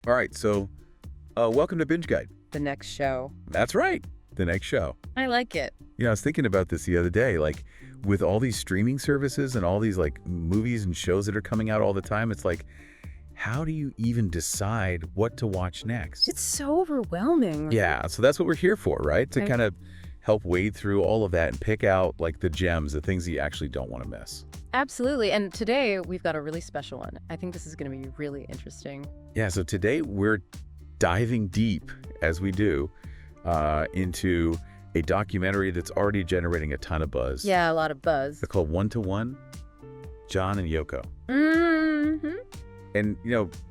All right, so welcome to Binge Guide. The next show. That's right, the next show. I like it. I was thinking about this the other day, like with all these streaming services and all these like movies and shows that are coming out all the time, it's like, how do you even decide what to watch next? It's so overwhelming. Yeah, so that's what we're here for, right? To kind of help wade through all of that and pick out like the gems, the things that you actually don't want to miss. Absolutely. And today we've got a really special one. I think this is going to be really interesting. Yeah, so today we're diving deep, as we do, into a documentary that's already generating a ton of buzz. Yeah, a lot of buzz. It's called One-to-One, John and Yoko. Mm-hmm. And,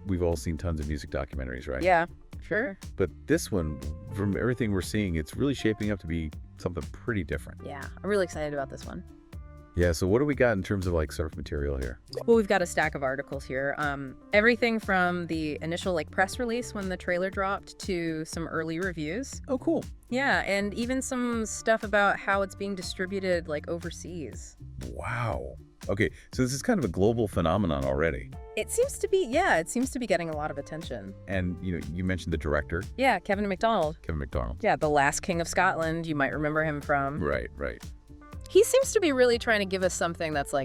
we've all seen tons of music documentaries, right? Yeah, sure. But this one, from everything we're seeing, it's really shaping up to be something pretty different. Yeah, I'm really excited about this one. Yeah, so what do we got in terms of like surf material here? Well, we've got a stack of articles here. Everything from the initial press release when the trailer dropped to some early reviews. Oh, cool. Yeah, and even some stuff about how it's being distributed overseas. Wow. Okay, so this is kind of a global phenomenon already. It seems to be, it seems to be getting a lot of attention. And, you mentioned the director. Yeah, Kevin MacDonald. Kevin MacDonald. Yeah, the last King of Scotland, you might remember him from. Right. He seems to be really trying to give us something that's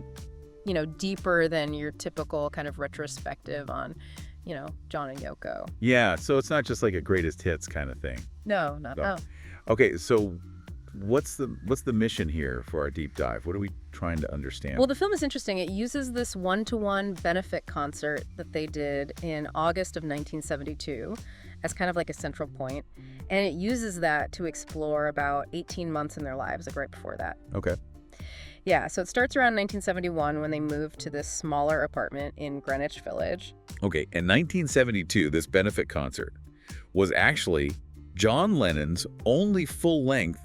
deeper than your typical kind of retrospective on, John and Yoko. Yeah, so it's not just like a greatest hits kind of thing. No, not no. Okay, so what's the mission here for our deep dive? What are we trying to understand? Well, the film is interesting. It uses this one-to-one benefit concert that they did in August of 1972 as kind of like a central point. And it uses that to explore about 18 months in their lives, right before that. Okay. Yeah, so it starts around 1971 when they moved to this smaller apartment in Greenwich Village. Okay, in 1972, this benefit concert was actually John Lennon's only full-length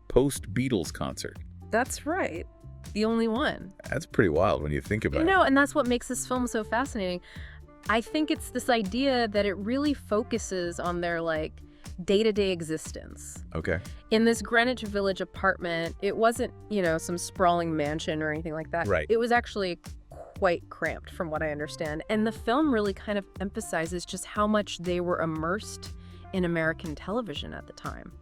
post-Beatles concert. That's right. The only one. That's pretty wild when you think about it. And that's what makes this film so fascinating. I think it's this idea that it really focuses on their day-to-day existence. Okay. In this Greenwich Village apartment, it wasn't, some sprawling mansion or anything like that. Right. It was actually quite cramped from what I understand. And the film really kind of emphasizes just how much they were immersed in American television at the time.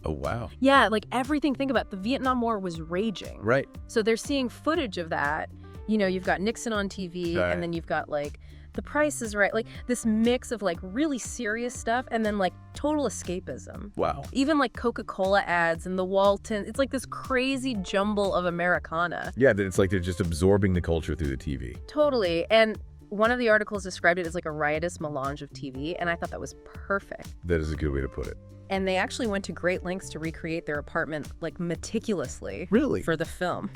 Oh, wow. Yeah, everything, think about it, the Vietnam War was raging. Right. So they're seeing footage of that. You've got Nixon on TV, Right. and then you've got The Price is Right, this mix of really serious stuff and then total escapism. Wow. Even Coca-Cola ads and the Walton. It's this crazy jumble of Americana. Yeah, that it's like they're just absorbing the culture through the TV. Totally. And one of the articles described it as a riotous melange of TV, and I thought that was perfect. That is a good way to put it. And they actually went to great lengths to recreate their apartment meticulously. Really? For the film.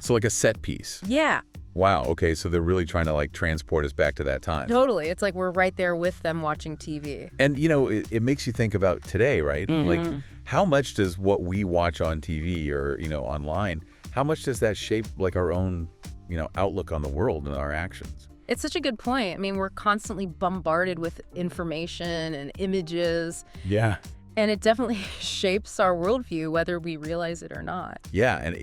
So like a set piece. Yeah. Wow, okay, so they're really trying to transport us back to that time. Totally. It's we're right there with them watching TV. And it makes you think about today, right? Mm-hmm. How much does what we watch on TV or, online, how much does that shape our own, outlook on the world and our actions? It's such a good point. I mean, we're constantly bombarded with information and images. Yeah. And it definitely shapes our worldview, whether we realize it or not. Yeah, and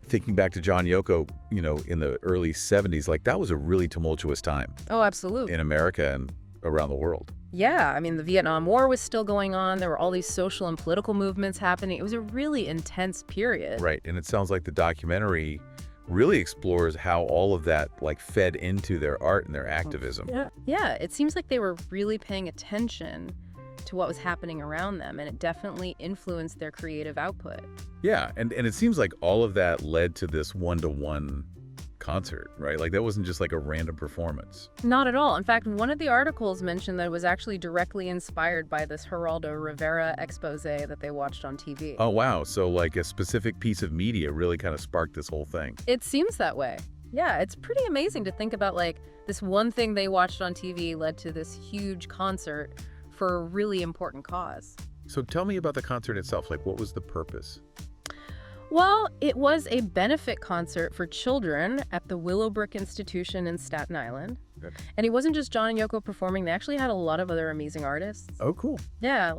thinking back to John Yoko, in the early 70s, that was a really tumultuous time. Oh, absolutely. In America and around the world. Yeah, I mean, the Vietnam War was still going on. There were all these social and political movements happening. It was a really intense period. Right, and it sounds like the documentary really explores how all of that fed into their art and their activism. Yeah, it seems like they were really paying attention to what was happening around them, and it definitely influenced their creative output. Yeah, and it seems like all of that led to this one-to-one concert, right? That wasn't just a random performance. Not at all. In fact, one of the articles mentioned that it was actually directly inspired by this Geraldo Rivera expose that they watched on TV. Oh, wow. So a specific piece of media really kind of sparked this whole thing. It seems that way. Yeah, it's pretty amazing to think about this one thing they watched on TV led to this huge concert for a really important cause. So tell me about the concert itself. What was the purpose? Well, it was a benefit concert for children at the Willowbrook Institution in Staten Island. Okay. And it wasn't just John and Yoko performing. They actually had a lot of other amazing artists. Oh, cool. Yeah,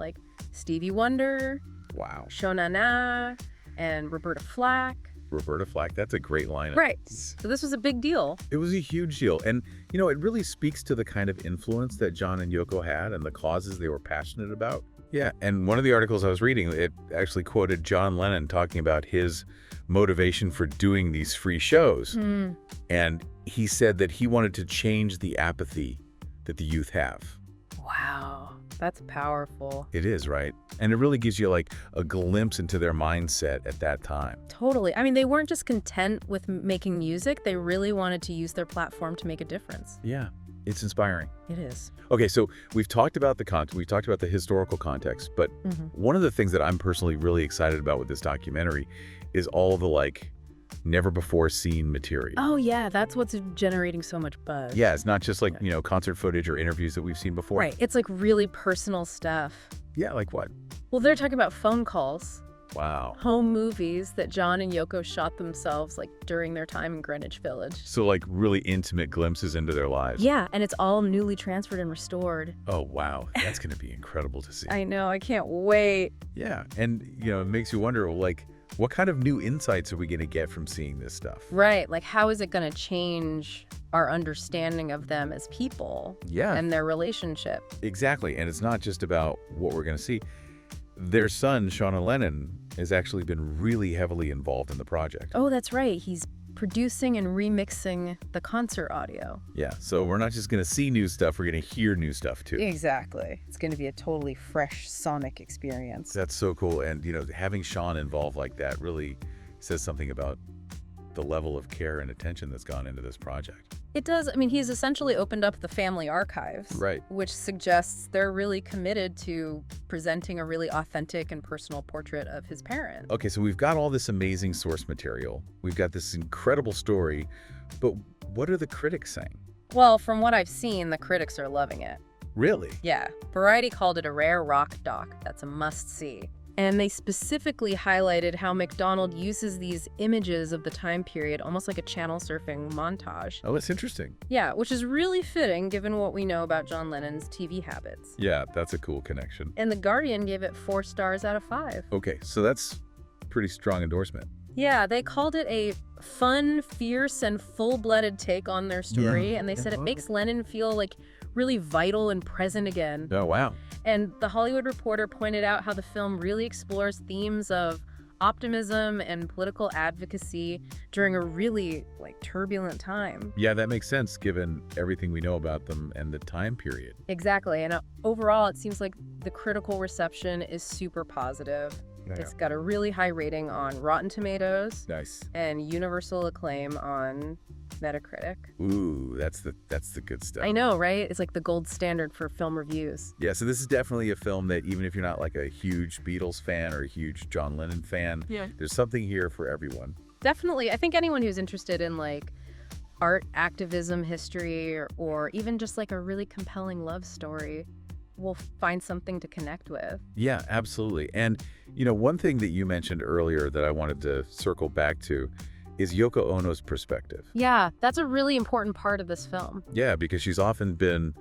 Stevie Wonder. Wow. Shona Na and Roberta Flack. Roberta Flack. That's a great line. Right. So this was a big deal. It was a huge deal. And, it really speaks to the kind of influence that John and Yoko had and the causes they were passionate about. Yeah, and one of the articles I was reading, it actually quoted John Lennon talking about his motivation for doing these free shows. And he said that he wanted to change the apathy that the youth have. Wow, that's powerful. It is, right? And it really gives you like a glimpse into their mindset at that time. Totally. I mean, they weren't just content with making music. They really wanted to use their platform to make a difference. Yeah, it's inspiring. It is. Okay, so we've talked about the content, we've talked about the historical context, but one of the things that I'm personally really excited about with this documentary is all the like never before seen material. Oh yeah, that's what's generating so much buzz. Yeah, it's not just like, concert footage or interviews that we've seen before. Right, it's like really personal stuff. Yeah, like what? Well, they're talking about phone calls. Wow. Home movies that John and Yoko shot themselves like during their time in Greenwich Village. So like really intimate glimpses into their lives. Yeah, and it's all newly transferred and restored. Oh, wow. That's going to be incredible to see. I know, I can't wait. Yeah, and it makes you wonder, like, what kind of new insights are we going to get from seeing this stuff? Right, like how is it going to change our understanding of them as people? Yeah. And their relationship. Exactly, and it's not just about what we're going to see. Their son, Sean Lennon, has actually been really heavily involved in the project. Oh, that's right. He's producing and remixing the concert audio. Yeah, so we're not just going to see new stuff, we're going to hear new stuff too. Exactly. It's going to be a totally fresh sonic experience. That's so cool, and having Sean involved like that really says something about the level of care and attention that's gone into this project. It does. I mean, he's essentially opened up the family archives, Right. Which suggests they're really committed to presenting a really authentic and personal portrait of his parents. Okay, so we've got all this amazing source material. We've got this incredible story, but what are the critics saying? Well, from what I've seen, the critics are loving it. Really? Yeah. Variety called it a rare rock doc. That's a must-see. And they specifically highlighted how MacDonald uses these images of the time period almost like a channel surfing montage. Oh, that's interesting. Yeah, which is really fitting given what we know about John Lennon's TV habits. Yeah, that's a cool connection. And The Guardian gave it 4 stars out of 5. Okay, so that's pretty strong endorsement. Yeah, they called it a fun, fierce, and full-blooded take on their story, Yeah. and they said it makes Lennon feel like really vital and present again. Oh, wow. And The Hollywood Reporter pointed out how the film really explores themes of optimism and political advocacy during a really turbulent time. Yeah, that makes sense given everything we know about them and the time period. Exactly. And overall, it seems like the critical reception is super positive. Yeah. It's got a really high rating on Rotten Tomatoes Nice. and universal acclaim on Metacritic. Ooh, that's the good stuff. I know, right? It's like the gold standard for film reviews. Yeah, so this is definitely a film that even if you're not like a huge Beatles fan or a huge John Lennon fan, there's something here for everyone. Definitely. I think anyone who's interested in art, activism, history, or even just a really compelling love story will find something to connect with. Yeah, absolutely. And, one thing that you mentioned earlier that I wanted to circle back to is Yoko Ono's perspective. Yeah, that's a really important part of this film. Yeah, because she's often been,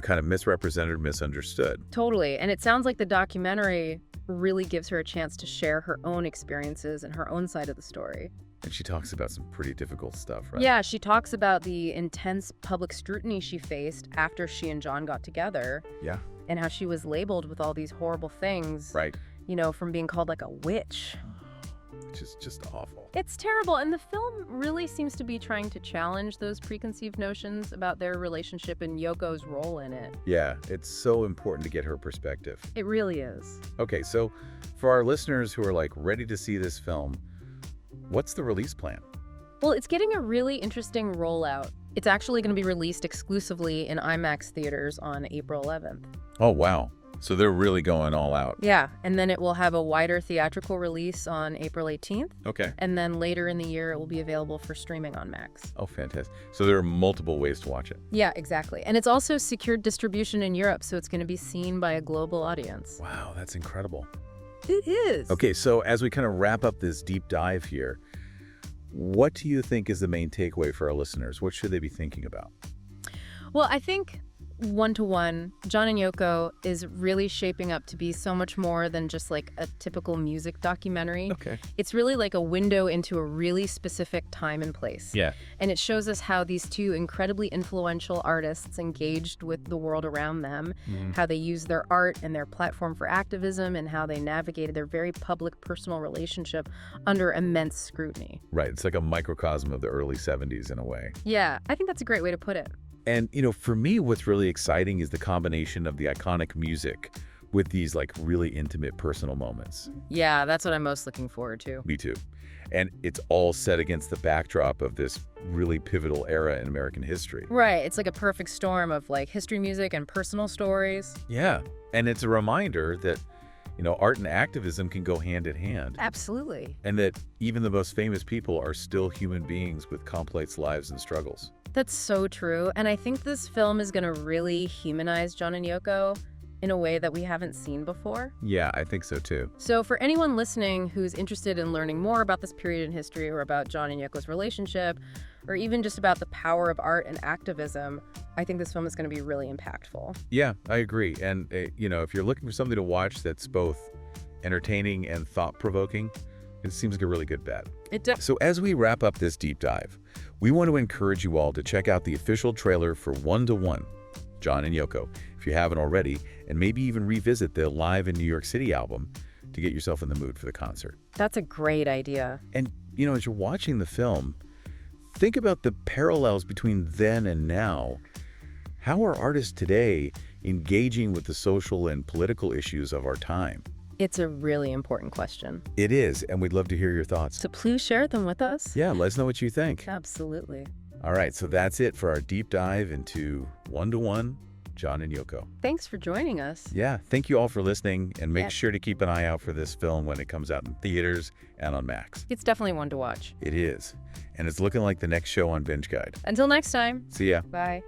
kind of misrepresented, misunderstood. Totally. And it sounds like the documentary really gives her a chance to share her own experiences and her own side of the story. And she talks about some pretty difficult stuff, right? Yeah, she talks about the intense public scrutiny she faced after she and John got together. Yeah. And how she was labeled with all these horrible things. Right. From being called a witch. Which is just awful. It's terrible, and the film really seems to be trying to challenge those preconceived notions about their relationship and Yoko's role in it. Yeah, it's so important to get her perspective. It really is. Okay, so for our listeners who are ready to see this film, what's the release plan? Well, it's getting a really interesting rollout. It's actually going to be released exclusively in IMAX theaters on April 11th. Oh, wow. So they're really going all out. Yeah, and then it will have a wider theatrical release on April 18th. Okay. And then later in the year, it will be available for streaming on Max. Oh, fantastic. So there are multiple ways to watch it. Yeah, exactly. And it's also secured distribution in Europe, so it's going to be seen by a global audience. Wow, that's incredible. It is. Okay, so as we kind of wrap up this deep dive here, what do you think is the main takeaway for our listeners? What should they be thinking about? Well, I think one-to-one, John and Yoko is really shaping up to be so much more than just like a typical music documentary. Okay. It's really like a window into a really specific time and place. Yeah. And it shows us how these two incredibly influential artists engaged with the world around them, how they used their art and their platform for activism, and how they navigated their very public personal relationship under immense scrutiny. Right. It's like a microcosm of the early 70s in a way. Yeah, I think that's a great way to put it. And, for me, what's really exciting is the combination of the iconic music with these like really intimate personal moments. Yeah, that's what I'm most looking forward to. Me too. And it's all set against the backdrop of this really pivotal era in American history. Right, it's like a perfect storm of like history music and personal stories. Yeah. And it's a reminder that, art and activism can go hand in hand. Absolutely. And that even the most famous people are still human beings with complex lives and struggles. That's so true. And I think this film is going to really humanize John and Yoko in a way that we haven't seen before. Yeah, I think so too. So for anyone listening who's interested in learning more about this period in history or about John and Yoko's relationship, or even just about the power of art and activism, I think this film is going to be really impactful. Yeah, I agree. And, if you're looking for something to watch that's both entertaining and thought-provoking, it seems like a really good bet. So as we wrap up this deep dive, we want to encourage you all to check out the official trailer for One-to-One, John and Yoko, if you haven't already, and maybe even revisit the Live in New York City album to get yourself in the mood for the concert. That's a great idea. And, as you're watching the film, think about the parallels between then and now. How are artists today engaging with the social and political issues of our time? It's a really important question. It is, and we'd love to hear your thoughts. So please share them with us. Yeah, let us know what you think. Absolutely. All right, so that's it for our deep dive into One-to-One, John and Yoko. Thanks for joining us. Yeah, thank you all for listening, and make Yes. sure to keep an eye out for this film when it comes out in theaters and on Max. It's definitely one to watch. It is, and it's looking like the next show on Binge Guide. Until next time. See ya. Bye.